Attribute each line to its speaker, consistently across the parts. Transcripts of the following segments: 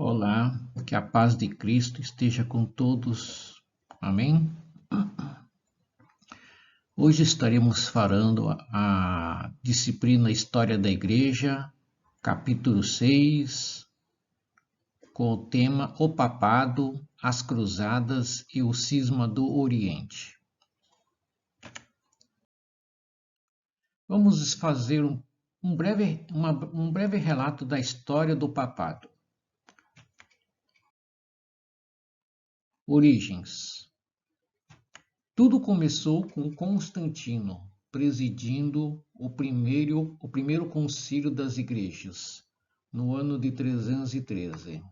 Speaker 1: Olá, que a paz de Cristo esteja com todos. Amém? Hoje estaremos falando a disciplina História da Igreja, capítulo 6, com o tema O Papado, as Cruzadas e o Cisma do Oriente. Vamos fazer um breve relato da história do papado. Origens. Tudo começou com Constantino presidindo o primeiro concílio das igrejas, no ano de 313.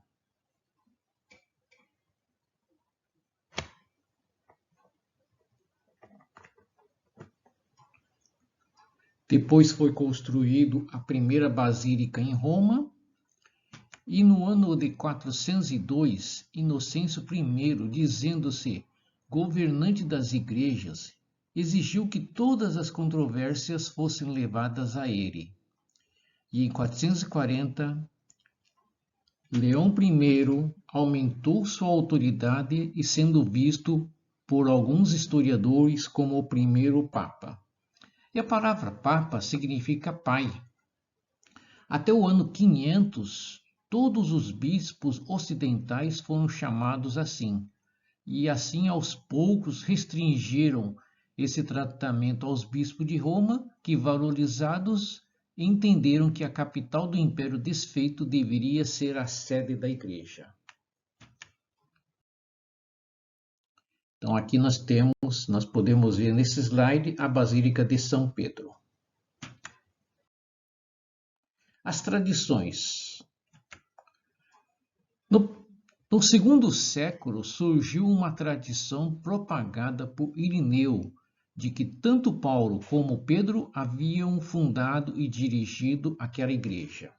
Speaker 1: Depois foi construído a primeira basílica em Roma, e no ano de 402, Inocêncio I, dizendo-se governante das igrejas, exigiu que todas as controvérsias fossem levadas a ele. E em 440, Leão I aumentou sua autoridade e sendo visto por alguns historiadores como o primeiro Papa. E a palavra Papa significa pai. Até o ano 500, todos os bispos ocidentais foram chamados assim, e assim aos poucos restringiram esse tratamento aos bispos de Roma, que, valorizados, entenderam que a capital do Império desfeito deveria ser a sede da Igreja. Então aqui nós podemos ver nesse slide a Basílica de São Pedro. As tradições. No segundo século surgiu uma tradição propagada por Irineu, de que tanto Paulo como Pedro haviam fundado e dirigido aquela igreja.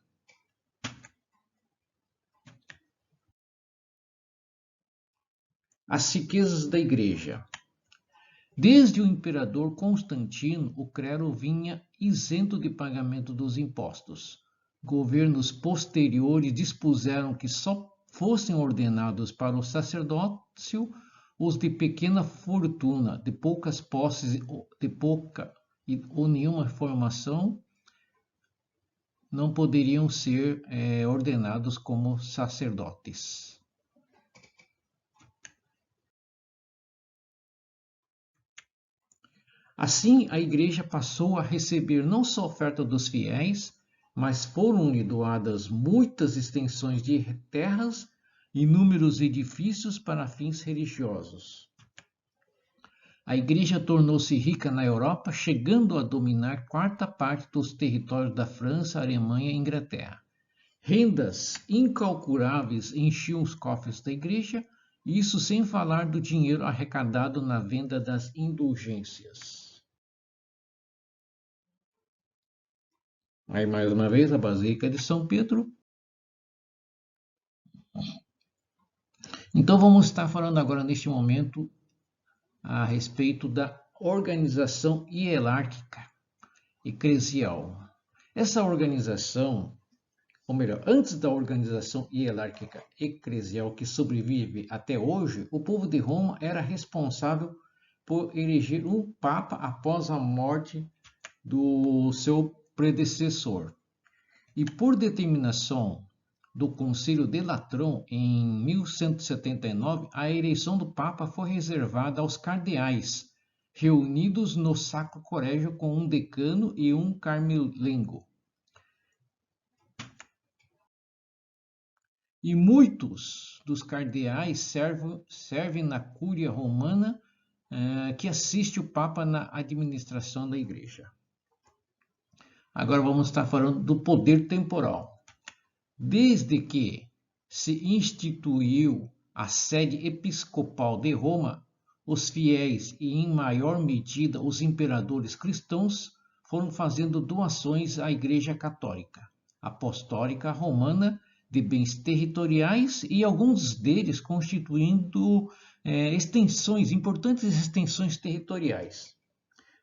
Speaker 1: As riquezas da igreja. Desde o imperador Constantino, o clero vinha isento de pagamento dos impostos. Governos posteriores dispuseram que só fossem ordenados para o sacerdócio os de pequena fortuna, de poucas posses, de pouca ou nenhuma formação, não poderiam ser ordenados como sacerdotes. Assim, a igreja passou a receber não só a oferta dos fiéis, mas foram-lhe doadas muitas extensões de terras e inúmeros edifícios para fins religiosos. A igreja tornou-se rica na Europa, chegando a dominar quarta parte dos territórios da França, Alemanha e Inglaterra. Rendas incalculáveis enchiam os cofres da igreja, isso sem falar do dinheiro arrecadado na venda das indulgências. Aí, mais uma vez, a Basílica de São Pedro. Então, vamos estar falando agora, neste momento, a respeito da organização hierárquica eclesial. Essa organização, ou melhor, antes da organização hierárquica eclesial que sobrevive até hoje, o povo de Roma era responsável por eleger um papa após a morte do seu predecessor. E por determinação do Concílio de Latrão, em 1179, a eleição do Papa foi reservada aos cardeais, reunidos no Sacro Colégio com um decano e um carmelengo. E muitos dos cardeais servem na Cúria Romana, que assiste o Papa na administração da Igreja. Agora vamos estar falando do poder temporal. Desde que se instituiu a sede episcopal de Roma, os fiéis e, em maior medida, os imperadores cristãos foram fazendo doações à Igreja Católica, Apostólica Romana, de bens territoriais e alguns deles constituindo importantes extensões territoriais.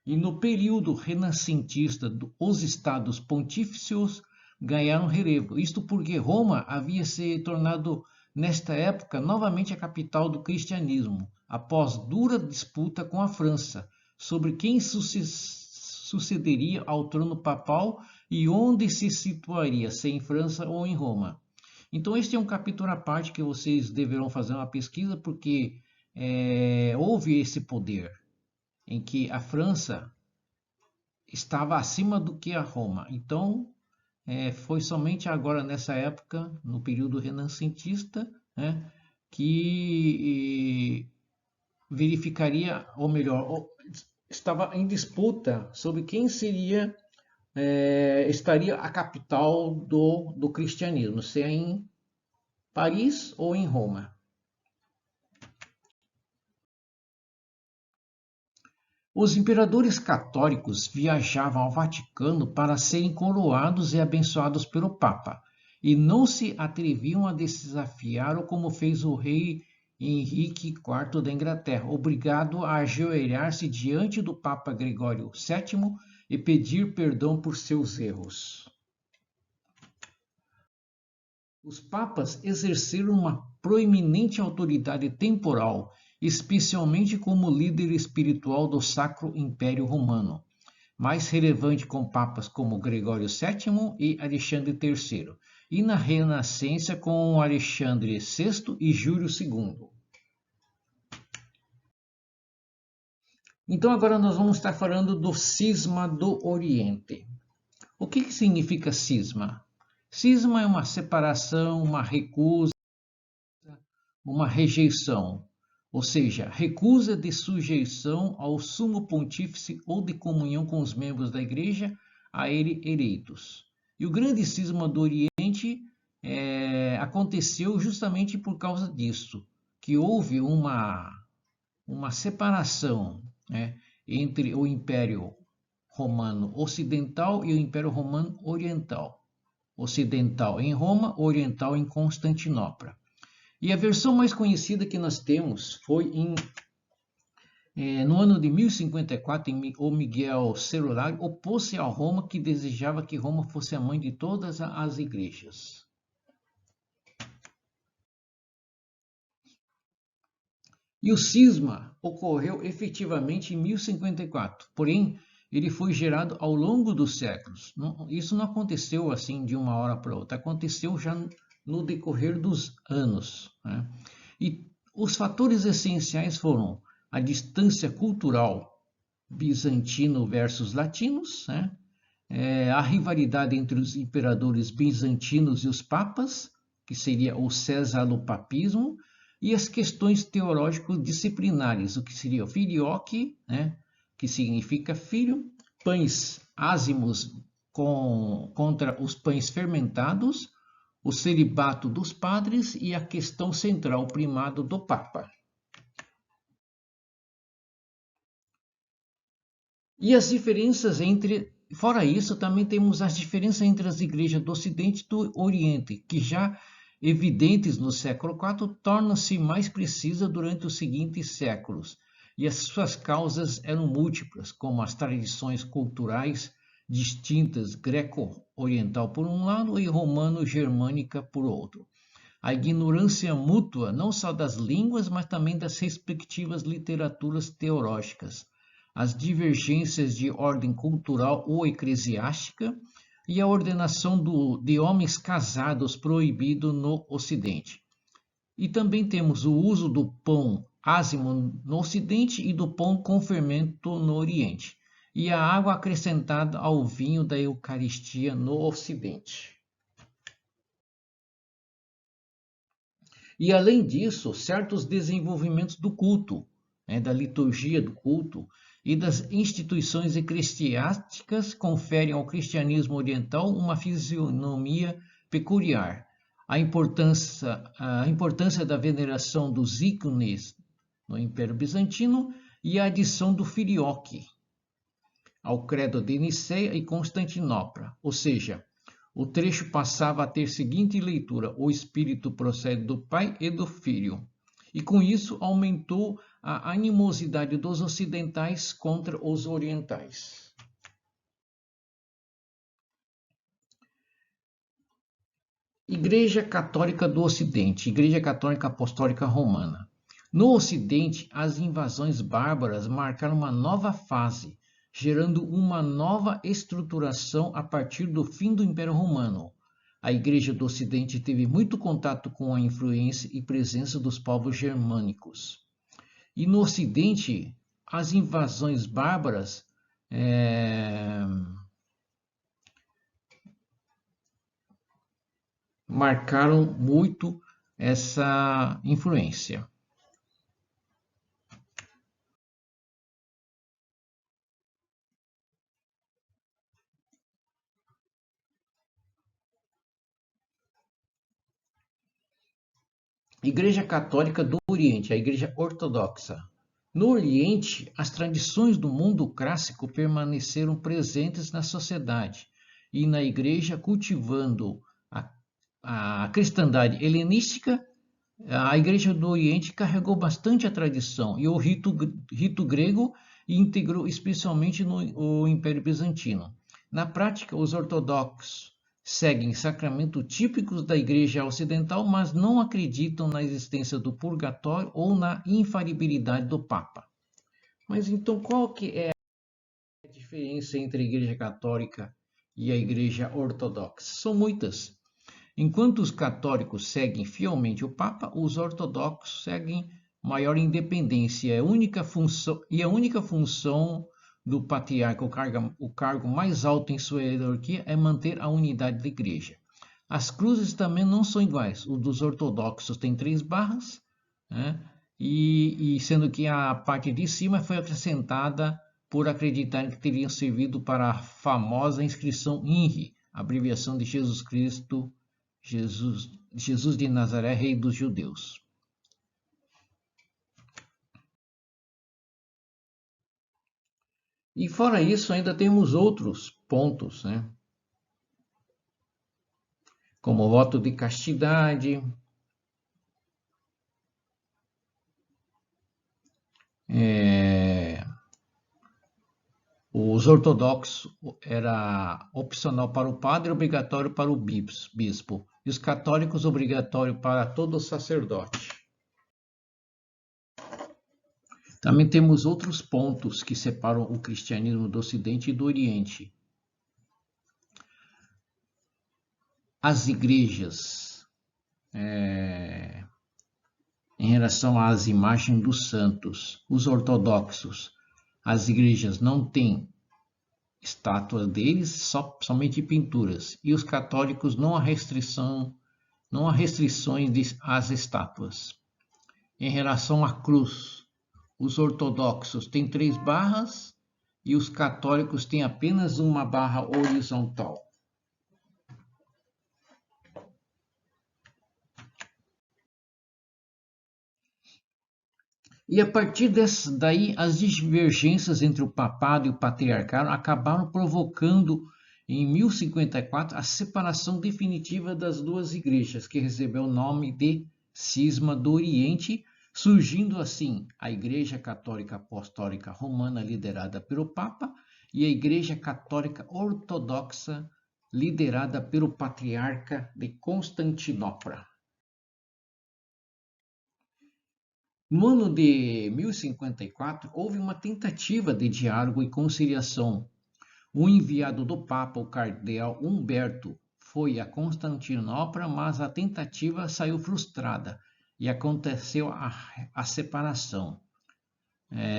Speaker 1: E no período renascentista, os estados pontífices ganharam relevo. Isto porque Roma havia se tornado, nesta época, novamente a capital do cristianismo, após dura disputa com a França, sobre quem sucederia ao trono papal e onde se situaria, se em França ou em Roma. Então, este é um capítulo à parte que vocês deverão fazer uma pesquisa, porque houve esse poder em que a França estava acima do que a Roma. Então, foi somente agora nessa época, no período renascentista, né, que verificaria, ou melhor, estava em disputa sobre quem estaria a capital do cristianismo, se é em Paris ou em Roma. Os imperadores católicos viajavam ao Vaticano para serem coroados e abençoados pelo Papa, e não se atreviam a desafiá-lo como fez o rei Henrique IV da Inglaterra, obrigado a ajoelhar-se diante do Papa Gregório VII e pedir perdão por seus erros. Os papas exerceram uma proeminente autoridade temporal, especialmente como líder espiritual do Sacro Império Romano, mais relevante com papas como Gregório VII e Alexandre III, e na Renascença com Alexandre VI e Júlio II. Então agora nós vamos estar falando do cisma do Oriente. O que significa cisma? Cisma é uma separação, uma recusa, uma rejeição, ou seja, recusa de sujeição ao sumo pontífice ou de comunhão com os membros da igreja a ele eleitos. E o grande cisma do Oriente aconteceu justamente por causa disso, que houve uma separação, né, entre o Império Romano Ocidental e o Império Romano Oriental. Ocidental em Roma, oriental em Constantinopla. E a versão mais conhecida que nós temos foi no ano de 1054, o Miguel Celulario opôs-se a Roma, que desejava que Roma fosse a mãe de todas as igrejas. E o cisma ocorreu efetivamente em 1054, porém ele foi gerado ao longo dos séculos. Isso não aconteceu assim de uma hora para outra, aconteceu já no decorrer dos anos, né? E os fatores essenciais foram a distância cultural bizantino versus latinos, né? A rivalidade entre os imperadores bizantinos e os papas, que seria o cesalopapismo, e as questões teológicas disciplinares, o que seria o filioque, né? Que significa filho, pães ázimos contra os pães fermentados, o celibato dos padres e a questão central, o primado do Papa. E as diferenças fora isso, também temos as diferenças entre as igrejas do Ocidente e do Oriente, que já evidentes no século IV, tornam-se mais precisas durante os seguintes séculos, e as suas causas eram múltiplas, como as tradições culturais distintas greco-oriental por um lado e romano-germânica por outro. A ignorância mútua não só das línguas, mas também das respectivas literaturas teológicas, as divergências de ordem cultural ou eclesiástica e a ordenação de homens casados proibido no Ocidente. E também temos o uso do pão ázimo no Ocidente e do pão com fermento no Oriente, e a água acrescentada ao vinho da Eucaristia no Ocidente. E além disso, certos desenvolvimentos do culto, da liturgia do culto e das instituições eclesiásticas conferem ao cristianismo oriental uma fisionomia peculiar. A importância da veneração dos ícones no Império Bizantino e a adição do filioque ao credo de Nicéia e Constantinopla, ou seja, o trecho passava a ter seguinte leitura: o Espírito procede do Pai e do Filho. E com isso aumentou a animosidade dos ocidentais contra os orientais. Igreja Católica do Ocidente, Igreja Católica Apostólica Romana. No Ocidente, as invasões bárbaras marcaram uma nova fase, gerando uma nova estruturação a partir do fim do Império Romano. A Igreja do Ocidente teve muito contato com a influência e presença dos povos germânicos. E no Ocidente, as invasões bárbaras marcaram muito essa influência. Igreja Católica do Oriente, a Igreja Ortodoxa. No Oriente, as tradições do mundo clássico permaneceram presentes na sociedade e na Igreja, cultivando a cristandade helenística. A Igreja do Oriente carregou bastante a tradição e o rito grego e integrou especialmente no Império Bizantino. Na prática, os ortodoxos seguem sacramentos típicos da Igreja Ocidental, mas não acreditam na existência do purgatório ou na infalibilidade do Papa. Mas então qual que é a diferença entre a Igreja Católica e a Igreja Ortodoxa? São muitas. Enquanto os católicos seguem fielmente o Papa, os ortodoxos seguem maior independência. A única função do patriarca, o cargo mais alto em sua hierarquia, é manter a unidade da igreja. As cruzes também não são iguais. O dos ortodoxos tem 3 barras, né? E sendo que a parte de cima foi acrescentada por acreditarem que teriam servido para a famosa inscrição INRI, abreviação de Jesus Cristo, Jesus de Nazaré, Rei dos Judeus. E fora isso, ainda temos outros pontos, né? Como o voto de castidade, os ortodoxos era opcional para o padre, obrigatório para o bispo, e os católicos obrigatório para todo sacerdote. Também temos outros pontos que separam o cristianismo do Ocidente e do Oriente. As igrejas, em relação às imagens dos santos, os ortodoxos, as igrejas não têm estátuas deles, somente pinturas, e os católicos não há restrições às estátuas. Em relação à cruz, os ortodoxos têm 3 barras e os católicos têm apenas uma barra horizontal. E a partir daí, as divergências entre o papado e o patriarcado acabaram provocando, em 1054, a separação definitiva das duas igrejas, que recebeu o nome de Cisma do Oriente, surgindo assim a Igreja Católica Apostólica Romana, liderada pelo Papa, e a Igreja Católica Ortodoxa, liderada pelo Patriarca de Constantinopla. No ano de 1054, houve uma tentativa de diálogo e conciliação. O enviado do Papa, o cardeal Humberto, foi a Constantinopla, mas a tentativa saiu frustrada e aconteceu a separação.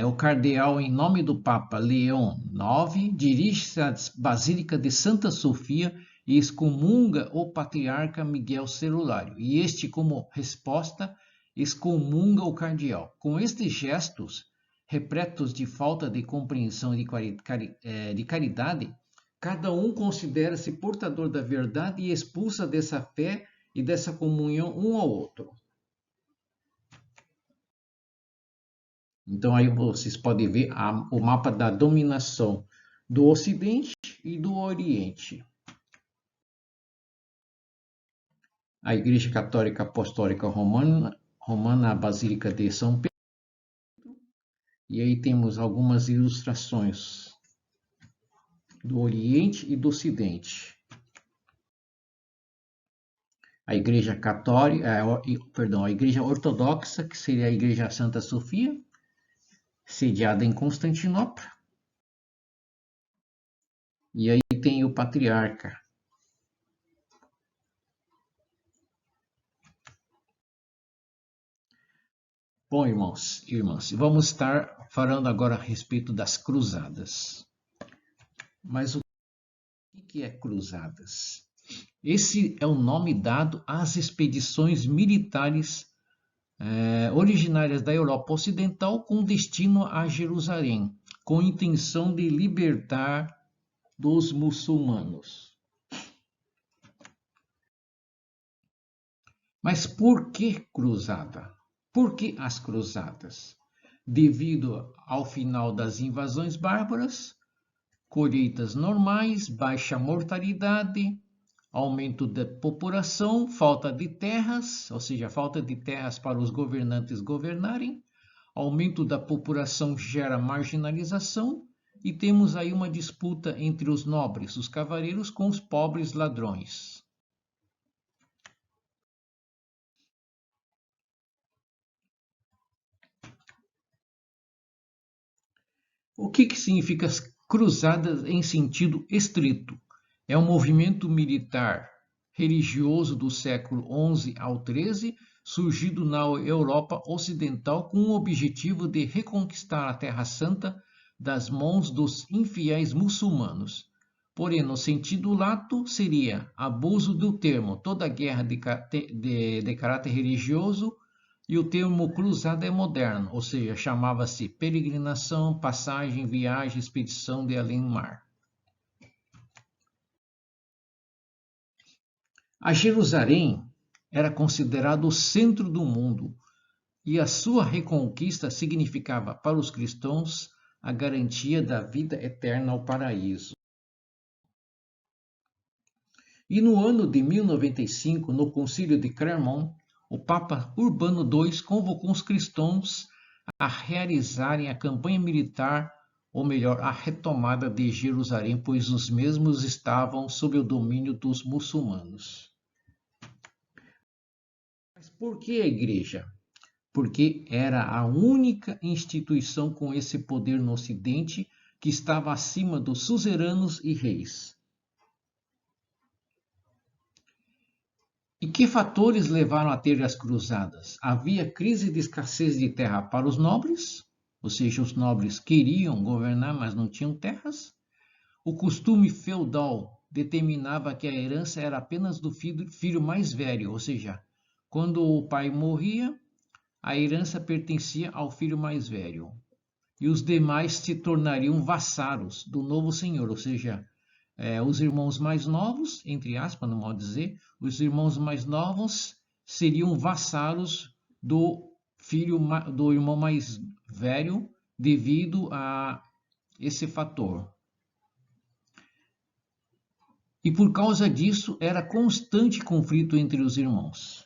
Speaker 1: O cardeal, em nome do Papa Leão IX, dirige-se à Basílica de Santa Sofia e excomunga o patriarca Miguel Celulário, e este, como resposta, excomunga o cardeal. Com estes gestos, repletos de falta de compreensão e de caridade, cada um considera-se portador da verdade e expulsa dessa fé e dessa comunhão um ao outro. Então aí vocês podem ver o mapa da dominação do Ocidente e do Oriente. A Igreja Católica Apostólica Romana, a Basílica de São Pedro. E aí temos algumas ilustrações do Oriente e do Ocidente. a Igreja Católica, a Igreja Ortodoxa, que seria a Igreja Santa Sofia, sediada em Constantinopla. E aí tem o patriarca. Bom, irmãos e irmãs, vamos estar falando agora a respeito das cruzadas. Mas o que é cruzadas? Esse é o nome dado às expedições militares originárias da Europa Ocidental com destino a Jerusalém, com intenção de libertar dos muçulmanos. Mas por que cruzada? Por que as cruzadas? Devido ao final das invasões bárbaras, colheitas normais, baixa mortalidade, aumento da população, falta de terras, ou seja, falta de terras para os governantes governarem, aumento da população gera marginalização e temos aí uma disputa entre os nobres, os cavaleiros, com os pobres ladrões. O que significa as cruzadas em sentido estrito? É um movimento militar religioso do século XI ao XIII, surgido na Europa Ocidental com o objetivo de reconquistar a Terra Santa das mãos dos infiéis muçulmanos. Porém, no sentido lato, seria abuso do termo toda guerra de caráter religioso, e o termo cruzada é moderno, ou seja, chamava-se peregrinação, passagem, viagem, expedição de além-mar. A Jerusalém era considerado o centro do mundo e a sua reconquista significava para os cristãos a garantia da vida eterna ao paraíso. E no ano de 1095, no Concílio de Clermont, o Papa Urbano II convocou os cristãos a realizarem a campanha militar, ou melhor, a retomada de Jerusalém, pois os mesmos estavam sob o domínio dos muçulmanos. Mas por que a igreja? Porque era a única instituição com esse poder no Ocidente que estava acima dos suzeranos e reis. E que fatores levaram a ter as cruzadas? Havia crise de escassez de terra para os nobres, ou seja, os nobres queriam governar, mas não tinham terras. O costume feudal determinava que a herança era apenas do filho mais velho, ou seja, quando o pai morria, a herança pertencia ao filho mais velho. E os demais se tornariam vassalos do novo senhor, ou seja, os irmãos mais novos, entre aspas, não pode dizer, os irmãos mais novos seriam vassalos do irmão mais velho devido a esse fator. E por causa disso era constante conflito entre os irmãos.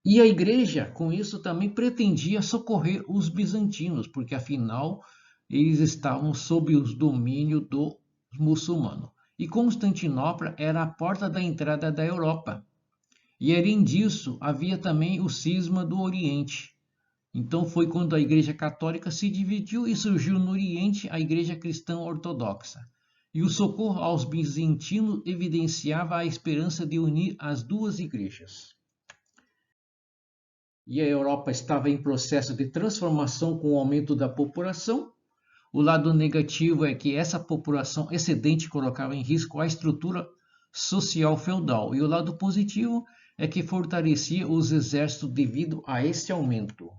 Speaker 1: E a igreja, com isso, também pretendia socorrer os bizantinos, porque afinal eles estavam sob o domínio do muçulmano. E Constantinopla era a porta da entrada da Europa. E além disso, havia também o cisma do Oriente. Então foi quando a Igreja Católica se dividiu e surgiu no Oriente a Igreja Cristã Ortodoxa. E o socorro aos bizantinos evidenciava a esperança de unir as duas igrejas. E a Europa estava em processo de transformação com o aumento da população. O lado negativo é que essa população excedente colocava em risco a estrutura social feudal, e o lado positivo é que fortalecia os exércitos devido a esse aumento.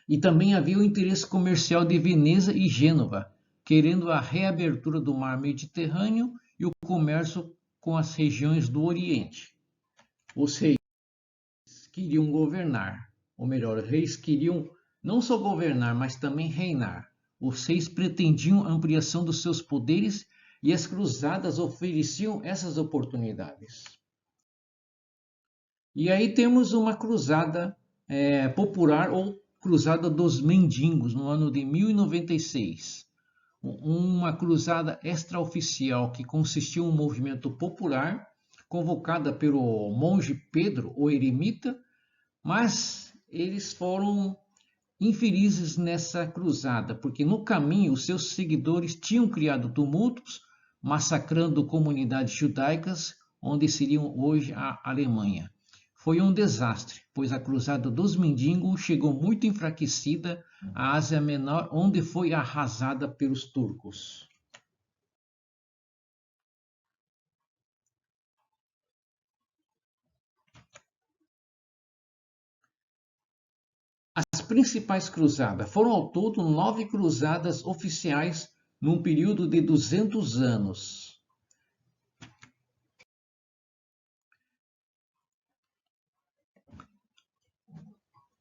Speaker 1: E também havia o interesse comercial de Veneza e Gênova, querendo a reabertura do mar Mediterrâneo e o comércio com as regiões do Oriente. Os reis queriam governar, ou melhor, os reis queriam não só governar, mas também reinar. Os reis pretendiam a ampliação dos seus poderes e as cruzadas ofereciam essas oportunidades. E aí temos uma cruzada popular ou cruzada dos mendigos no ano de 1096. uma cruzada extraoficial que consistiu em um movimento popular convocada pelo monge Pedro, o eremita, mas eles foram infelizes nessa cruzada, porque no caminho os seus seguidores tinham criado tumultos, massacrando comunidades judaicas, onde seriam hoje a Alemanha. Foi um desastre, pois a cruzada dos mendigos chegou muito enfraquecida à Ásia Menor, onde foi arrasada pelos turcos. As principais cruzadas foram ao todo 9 cruzadas oficiais num período de 200 anos.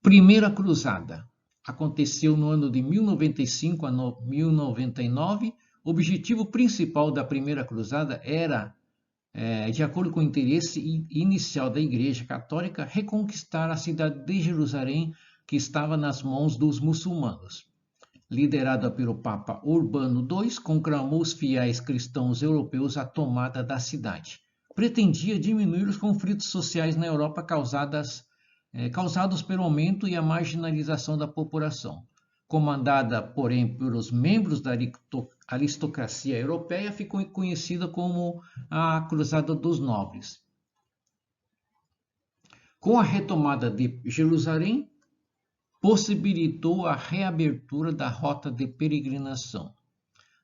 Speaker 1: Primeira cruzada aconteceu no ano de 1095 a 1099. O objetivo principal da primeira cruzada era, de acordo com o interesse inicial da Igreja Católica, reconquistar a cidade de Jerusalém, que estava nas mãos dos muçulmanos. Liderada pelo Papa Urbano II, conclamou os fiéis cristãos europeus à tomada da cidade. Pretendia diminuir os conflitos sociais na Europa causados pelo aumento e a marginalização da população. Comandada, porém, pelos membros da aristocracia europeia, ficou conhecida como a Cruzada dos Nobres. Com a retomada de Jerusalém, possibilitou a reabertura da rota de peregrinação.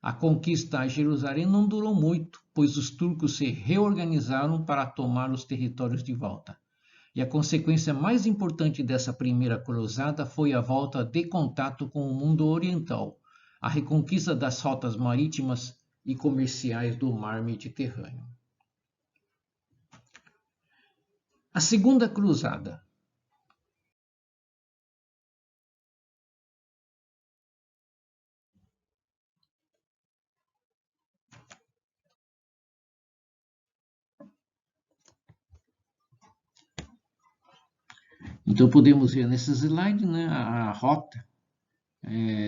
Speaker 1: A conquista a Jerusalém não durou muito, pois os turcos se reorganizaram para tomar os territórios de volta. E a consequência mais importante dessa primeira cruzada foi a volta de contato com o mundo oriental, a reconquista das rotas marítimas e comerciais do mar Mediterrâneo. A segunda cruzada. Então podemos ver nesse slide, né, a rota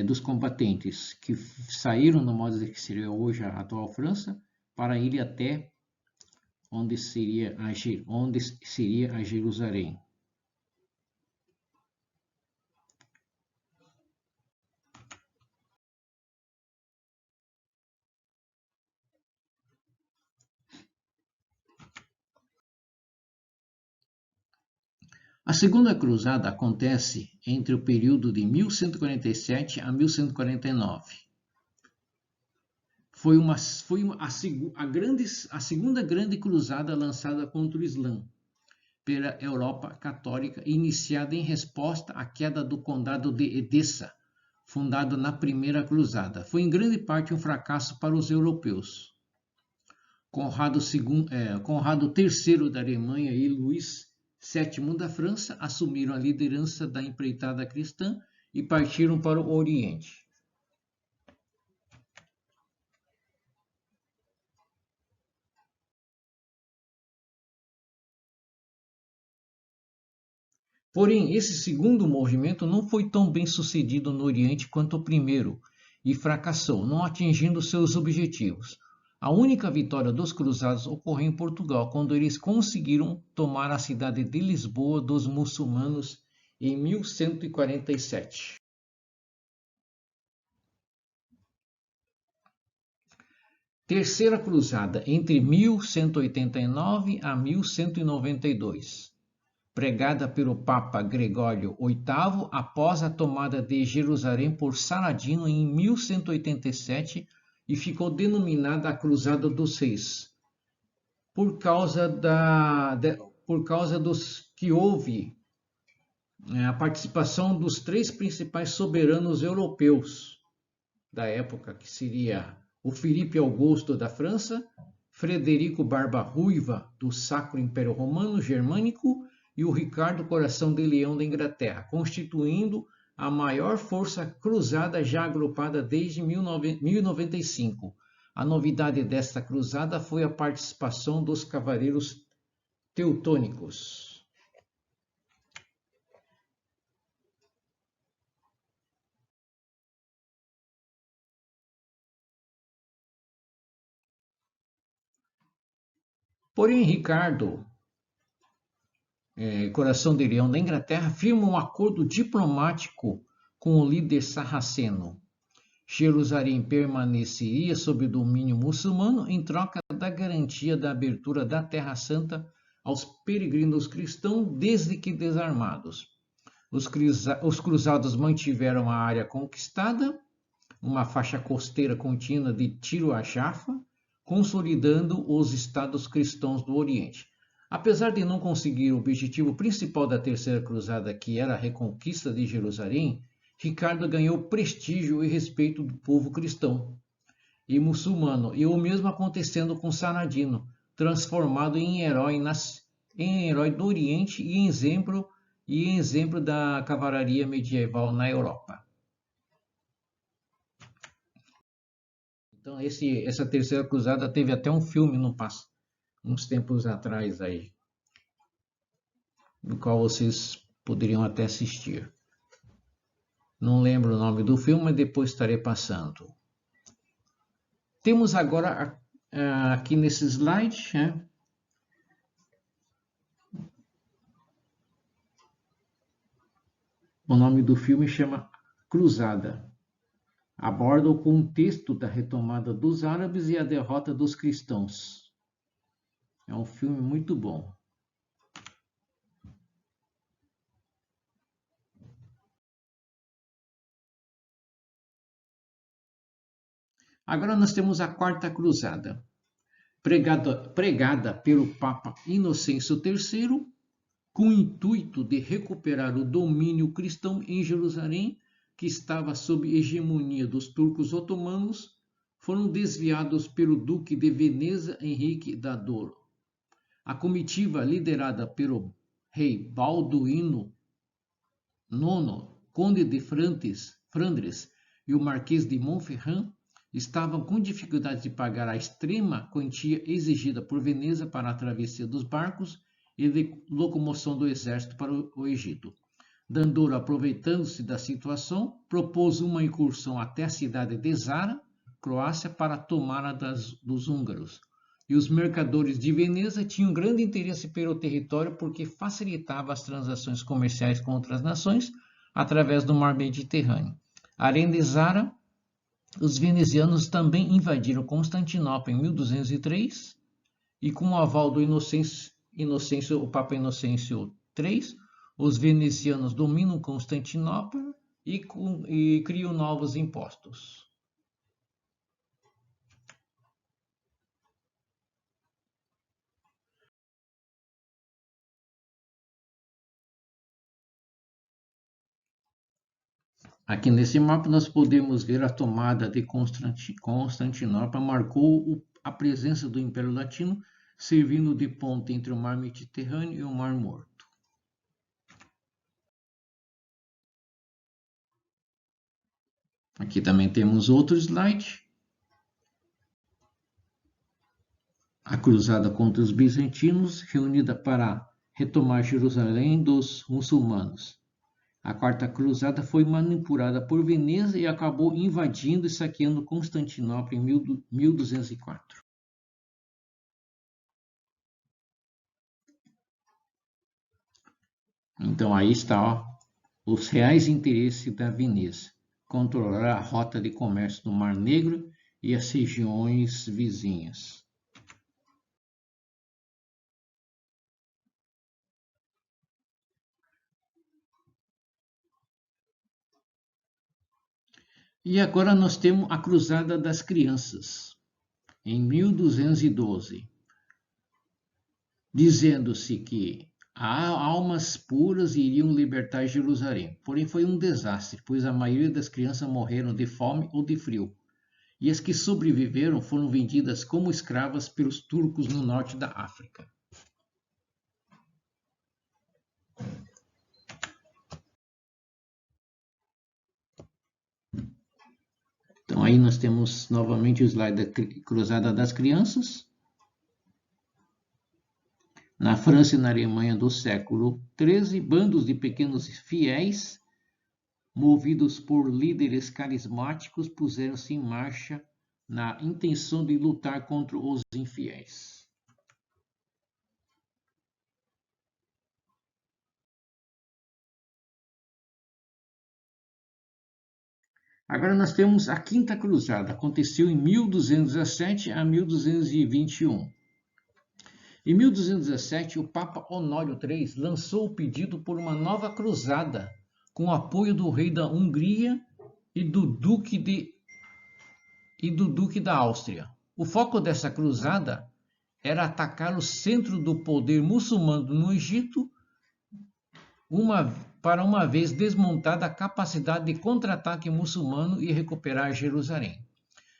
Speaker 1: dos combatentes que saíram no modo que seria hoje a atual França para ir até onde seria a Jerusalém. A Segunda Cruzada acontece entre o período de 1147 a 1149. Foi a segunda grande cruzada lançada contra o Islã pela Europa católica, iniciada em resposta à queda do Condado de Edessa, fundado na Primeira Cruzada. Foi em grande parte um fracasso para os europeus. Conrado III da Alemanha e Luís VII da França assumiram a liderança da empreitada cristã e partiram para o Oriente. Porém, esse segundo movimento não foi tão bem sucedido no Oriente quanto o primeiro e fracassou, não atingindo seus objetivos. A única vitória dos cruzados ocorreu em Portugal, quando eles conseguiram tomar a cidade de Lisboa dos muçulmanos em 1147. Terceira Cruzada, entre 1189 a 1192. Pregada pelo Papa Gregório VIII após a tomada de Jerusalém por Saladino em 1187 e ficou denominada a Cruzada dos Reis, por causa dos que houve a participação dos 3 principais soberanos europeus da época, que seria o Filipe Augusto da França, Frederico Barba Ruiva do Sacro Império Romano Germânico e o Ricardo Coração de Leão da Inglaterra, constituindo a maior força cruzada já agrupada desde 1095. A novidade desta cruzada foi a participação dos cavaleiros teutônicos. Porém, Ricardo, Coração de Leão da Inglaterra, firma um acordo diplomático com o líder sarraceno. Jerusalém permaneceria sob domínio muçulmano em troca da garantia da abertura da Terra Santa aos peregrinos cristãos, desde que desarmados. Os cruzados mantiveram a área conquistada, uma faixa costeira contínua de Tiro a Jaffa, consolidando os estados cristãos do Oriente. Apesar de não conseguir o objetivo principal da Terceira Cruzada, que era a reconquista de Jerusalém, Ricardo ganhou prestígio e respeito do povo cristão e muçulmano, e o mesmo acontecendo com Saladino, transformado em herói do Oriente e em exemplo da cavalaria medieval na Europa. Então, essa Terceira Cruzada teve até um filme uns tempos atrás aí, no qual vocês poderiam até assistir. Não lembro o nome do filme, mas depois estarei passando. Temos agora aqui nesse slide, o nome do filme chama Cruzada. Aborda o contexto da retomada dos árabes e a derrota dos cristãos. É um filme muito bom. Agora nós temos a Quarta Cruzada, pregada pelo Papa Inocêncio III, com o intuito de recuperar o domínio cristão em Jerusalém, que estava sob hegemonia dos turcos otomanos, foram desviados pelo duque de Veneza Henrique da Douro. A comitiva, liderada pelo rei Balduíno IX, conde de Flandres e o marquês de Montferrand, estavam com dificuldade de pagar a extrema quantia exigida por Veneza para a travessia dos barcos e de locomoção do exército para o Egito. Dandolo, aproveitando-se da situação, propôs uma incursão até a cidade de Zara, Croácia, para a tomada dos húngaros. E os mercadores de Veneza tinham grande interesse pelo território porque facilitava as transações comerciais com outras nações através do mar Mediterrâneo. Além de Zara, os venezianos também invadiram Constantinopla em 1203 e, com o aval do o Papa Inocêncio III, os venezianos dominam Constantinopla e criam novos impostos. Aqui nesse mapa nós podemos ver a tomada de Constantinopla marcou a presença do Império Latino, servindo de ponte entre o Mar Mediterrâneo e o Mar Morto. Aqui também temos outro slide. A cruzada contra os bizantinos, reunida para retomar Jerusalém dos muçulmanos. A Quarta Cruzada foi manipulada por Veneza e acabou invadindo e saqueando Constantinopla em 1204. Então aí está os reais interesses da Veneza: controlar a rota de comércio do Mar Negro e as regiões vizinhas. E agora nós temos a Cruzada das Crianças, em 1212, dizendo-se que almas puras iriam libertar Jerusalém. Porém, foi um desastre, pois a maioria das crianças morreram de fome ou de frio, e as que sobreviveram foram vendidas como escravas pelos turcos no norte da África. Então aí nós temos novamente o slide da Cruzada das Crianças. Na França e na Alemanha do século XIII, bandos de pequenos fiéis, movidos por líderes carismáticos, puseram-se em marcha na intenção de lutar contra os infiéis. Agora nós temos a Quinta Cruzada, aconteceu em 1217 a 1221. Em 1217, o Papa Honório III lançou o pedido por uma nova cruzada, com o apoio do rei da Hungria e do Duque da Áustria. O foco dessa cruzada era atacar o centro do poder muçulmano no Egito, para uma vez desmontada a capacidade de contra-ataque muçulmano e recuperar Jerusalém.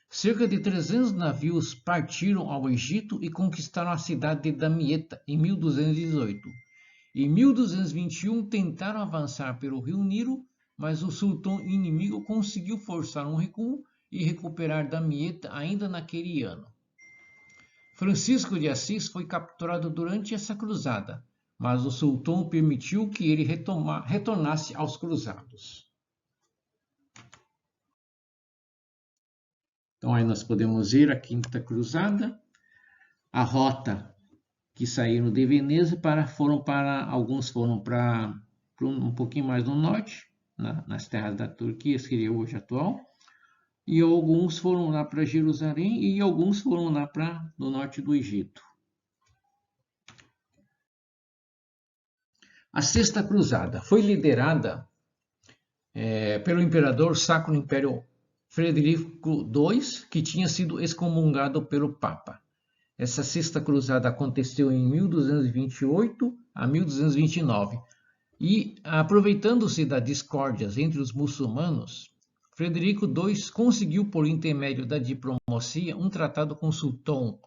Speaker 1: Cerca de 300 navios partiram ao Egito e conquistaram a cidade de Damietta em 1218. Em 1221 tentaram avançar pelo rio Nilo, mas o sultão inimigo conseguiu forçar um recuo e recuperar Damietta ainda naquele ano. Francisco de Assis foi capturado durante essa cruzada, mas o sultão permitiu que ele retornasse aos cruzados. Então aí nós podemos ver a Quinta Cruzada, a rota que saíram de Veneza alguns foram para um pouquinho mais no norte, nas terras da Turquia, que seria hoje atual, e alguns foram lá para Jerusalém e alguns foram lá para no norte do Egito. A Sexta Cruzada foi liderada pelo imperador Sacro Império Frederico II, que tinha sido excomungado pelo Papa. Essa Sexta Cruzada aconteceu em 1228 a 1229 e, aproveitando-se das discórdias entre os muçulmanos, Frederico II conseguiu, por intermédio da diplomacia, um tratado com o sultão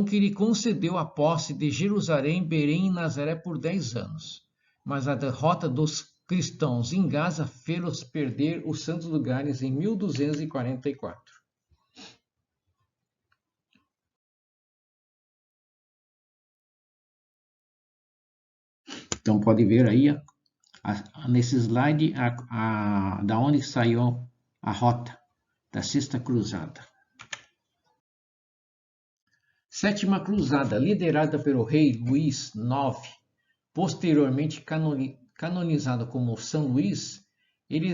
Speaker 1: que lhe concedeu a posse de Jerusalém, Belém e Nazaré por 10 anos. Mas a derrota dos cristãos em Gaza fez-los perder os santos lugares em 1244. Então pode ver aí nesse slide da onde saiu a rota da Sexta Cruzada. Sétima Cruzada, liderada pelo rei Luís IX, posteriormente canonizado como São Luís, ele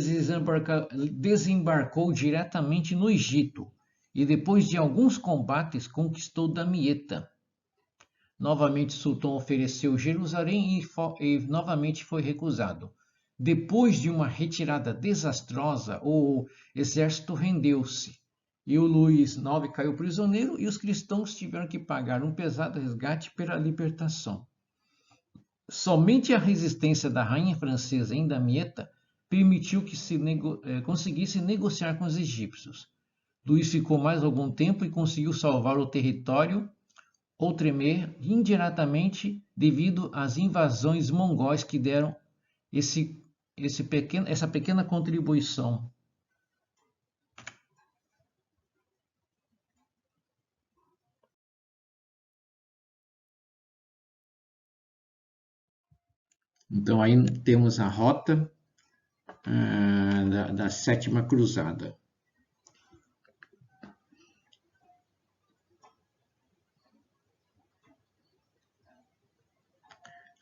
Speaker 1: desembarcou diretamente no Egito e, depois de alguns combates, conquistou Damietta. Novamente, o sultão ofereceu Jerusalém e novamente foi recusado. Depois de uma retirada desastrosa, o exército rendeu-se e o Luís IX caiu prisioneiro e os cristãos tiveram que pagar um pesado resgate pela libertação. Somente a resistência da rainha francesa em Damietta permitiu que conseguisse negociar com os egípcios. Luís ficou mais algum tempo e conseguiu salvar o território Outremer indiretamente devido às invasões mongóis que deram essa pequena contribuição. Então aí temos a rota da Sétima Cruzada.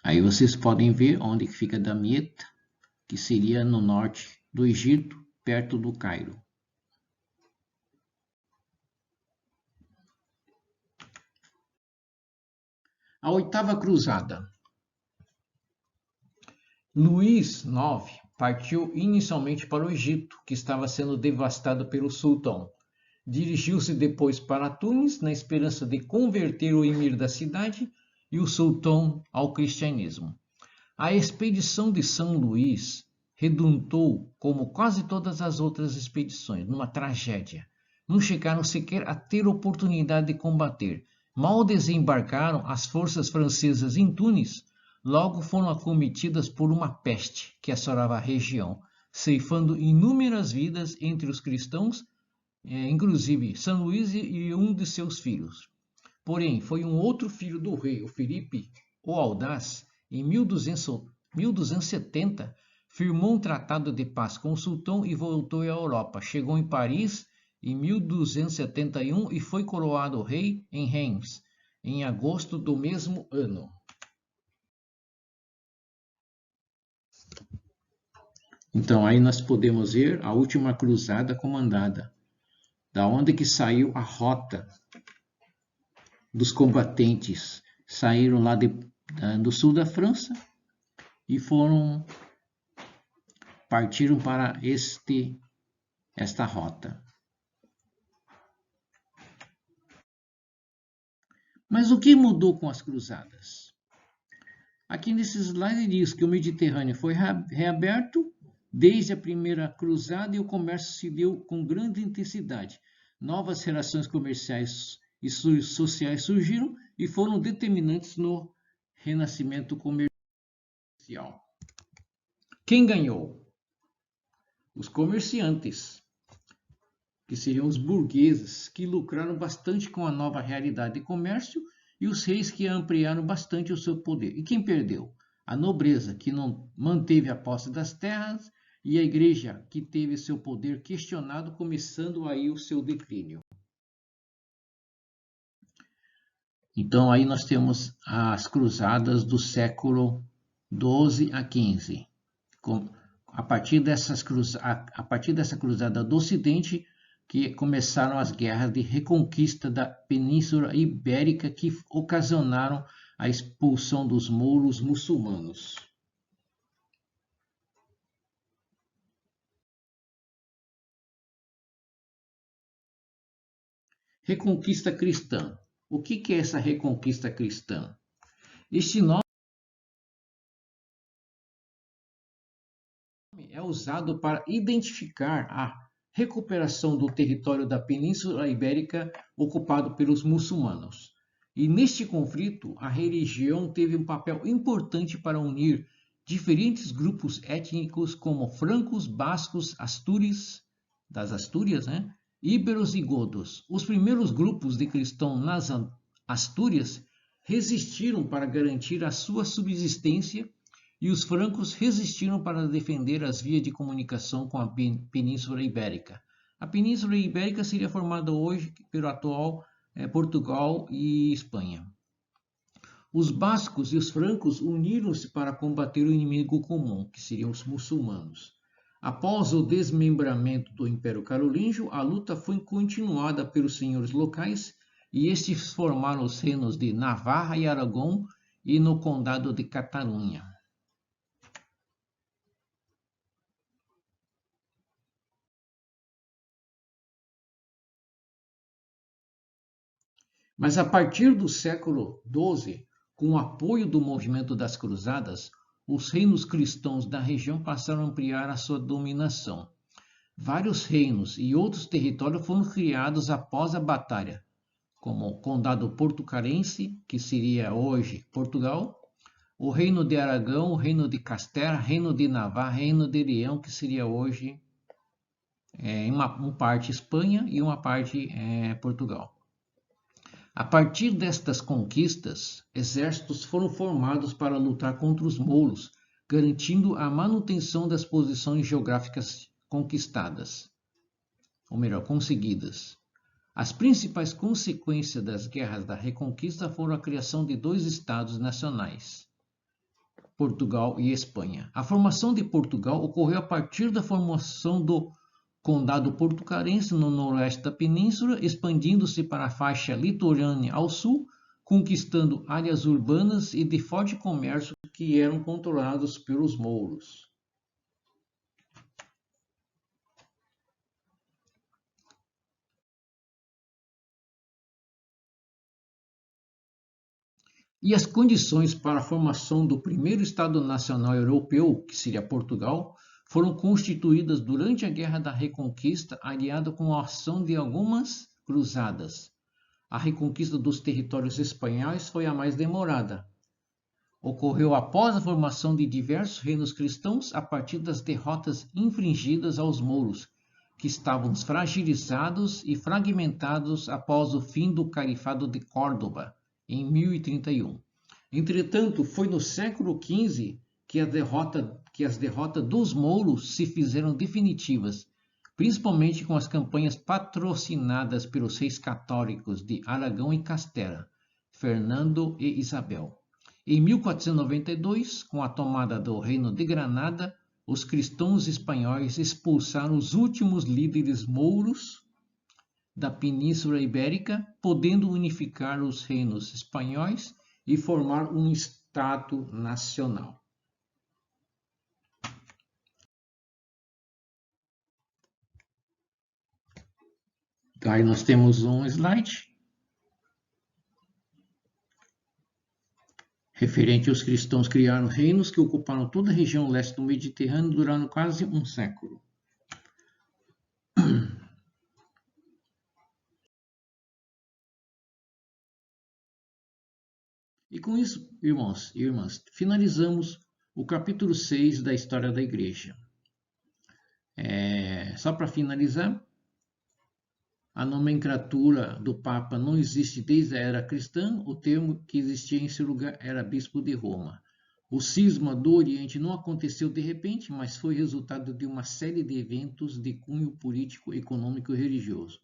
Speaker 1: Aí vocês podem ver onde fica Damietta, que seria no norte do Egito, perto do Cairo. A Oitava Cruzada. Luís IX partiu inicialmente para o Egito, que estava sendo devastado pelo sultão. Dirigiu-se depois para Tunis, na esperança de converter o emir da cidade e o sultão ao cristianismo. A expedição de São Luís redundou, como quase todas as outras expedições, numa tragédia. Não chegaram sequer a ter oportunidade de combater. Mal desembarcaram as forças francesas em Tunis, logo foram acometidas por uma peste que assolava a região, ceifando inúmeras vidas entre os cristãos, inclusive São Luís e um de seus filhos. Porém, foi um outro filho do rei, o Filipe o Audaz, em 1270, firmou um tratado de paz com o sultão e voltou à Europa. Chegou em Paris em 1271 e foi coroado rei em Reims, em agosto do mesmo ano. Então, aí nós podemos ver a última cruzada comandada, da onde que saiu a rota dos combatentes. Saíram lá do sul da França e partiram para esta rota. Mas o que mudou com as cruzadas? Aqui nesse slide diz que o Mediterrâneo foi reaberto desde a primeira cruzada e o comércio se deu com grande intensidade. Novas relações comerciais e sociais surgiram e foram determinantes no renascimento comercial. Quem ganhou? Os comerciantes, que seriam os burgueses, que lucraram bastante com a nova realidade de comércio, e os reis, que ampliaram bastante o seu poder. E quem perdeu? A nobreza, que não manteve a posse das terras, e a igreja, que teve seu poder questionado, começando aí o seu declínio. Então aí nós temos as cruzadas do século XII a XV. A partir dessa cruzada do Ocidente, que começaram as guerras de reconquista da Península Ibérica, que ocasionaram a expulsão dos mouros muçulmanos. Reconquista cristã. O que é essa reconquista cristã? Este nome é usado para identificar a recuperação do território da Península Ibérica ocupado pelos muçulmanos. E neste conflito, a religião teve um papel importante para unir diferentes grupos étnicos como francos, bascos, das Astúrias, íberos e godos. Os primeiros grupos de cristãos nas Astúrias resistiram para garantir a sua subsistência, e os francos resistiram para defender as vias de comunicação com a Península Ibérica. A Península Ibérica seria formada hoje pelo atual Portugal e Espanha. Os bascos e os francos uniram-se para combater o inimigo comum, que seriam os muçulmanos. Após o desmembramento do Império Carolíngio, a luta foi continuada pelos senhores locais, e estes formaram os reinos de Navarra e Aragão e no Condado de Catalunha. Mas a partir do século XII, com o apoio do movimento das Cruzadas, os reinos cristãos da região passaram a ampliar a sua dominação. Vários reinos e outros territórios foram criados após a batalha, como o Condado Portucalense, que seria hoje Portugal, o Reino de Aragão, o Reino de Castela, Reino de Navarra, Reino de Leão, que seria hoje uma parte Espanha e uma parte Portugal. A partir destas conquistas, exércitos foram formados para lutar contra os mouros, garantindo a manutenção das posições geográficas conquistadas, ou melhor, conseguidas. As principais consequências das guerras da Reconquista foram a criação de dois estados nacionais, Portugal e Espanha. A formação de Portugal ocorreu a partir da formação do Condado Portucalense no noroeste da península, expandindo-se para a faixa litorânea ao sul, conquistando áreas urbanas e de forte comércio que eram controlados pelos mouros. E as condições para a formação do primeiro Estado Nacional Europeu, que seria Portugal, foram constituídas durante a Guerra da Reconquista, aliado com a ação de algumas cruzadas. A reconquista dos territórios espanhóis foi a mais demorada. Ocorreu após a formação de diversos reinos cristãos a partir das derrotas infligidas aos mouros, que estavam fragilizados e fragmentados após o fim do Califado de Córdoba, em 1031. Entretanto, foi no século XV que as derrotas dos mouros se fizeram definitivas, principalmente com as campanhas patrocinadas pelos reis católicos de Aragão e Castela, Fernando e Isabel. Em 1492, com a tomada do Reino de Granada, os cristãos espanhóis expulsaram os últimos líderes mouros da Península Ibérica, podendo unificar os reinos espanhóis e formar um Estado nacional. Aí nós temos um slide referente aos cristãos criaram reinos que ocuparam toda a região leste do Mediterrâneo durante quase um século. E com isso, irmãos e irmãs, finalizamos o capítulo 6 da história da igreja. Só para finalizar, a nomenclatura do Papa não existe desde a era cristã, o termo que existia em seu lugar era Bispo de Roma. O cisma do Oriente não aconteceu de repente, mas foi resultado de uma série de eventos de cunho político, econômico e religioso.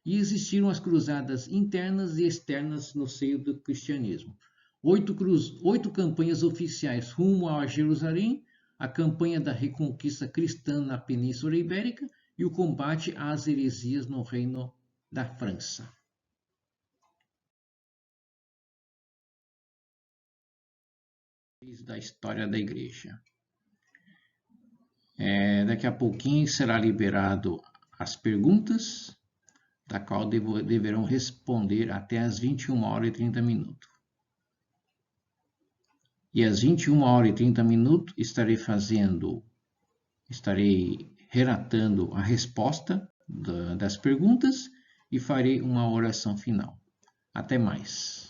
Speaker 1: E existiram as cruzadas internas e externas no seio do cristianismo. 8 campanhas oficiais rumo a Jerusalém, a campanha da reconquista cristã na Península Ibérica e o combate às heresias no Reino da França. Da história da igreja. Daqui a pouquinho será liberado as perguntas, da qual deverão responder até às 21h30. E às 21h30 estarei relatando a resposta das perguntas e farei uma oração final. Até mais.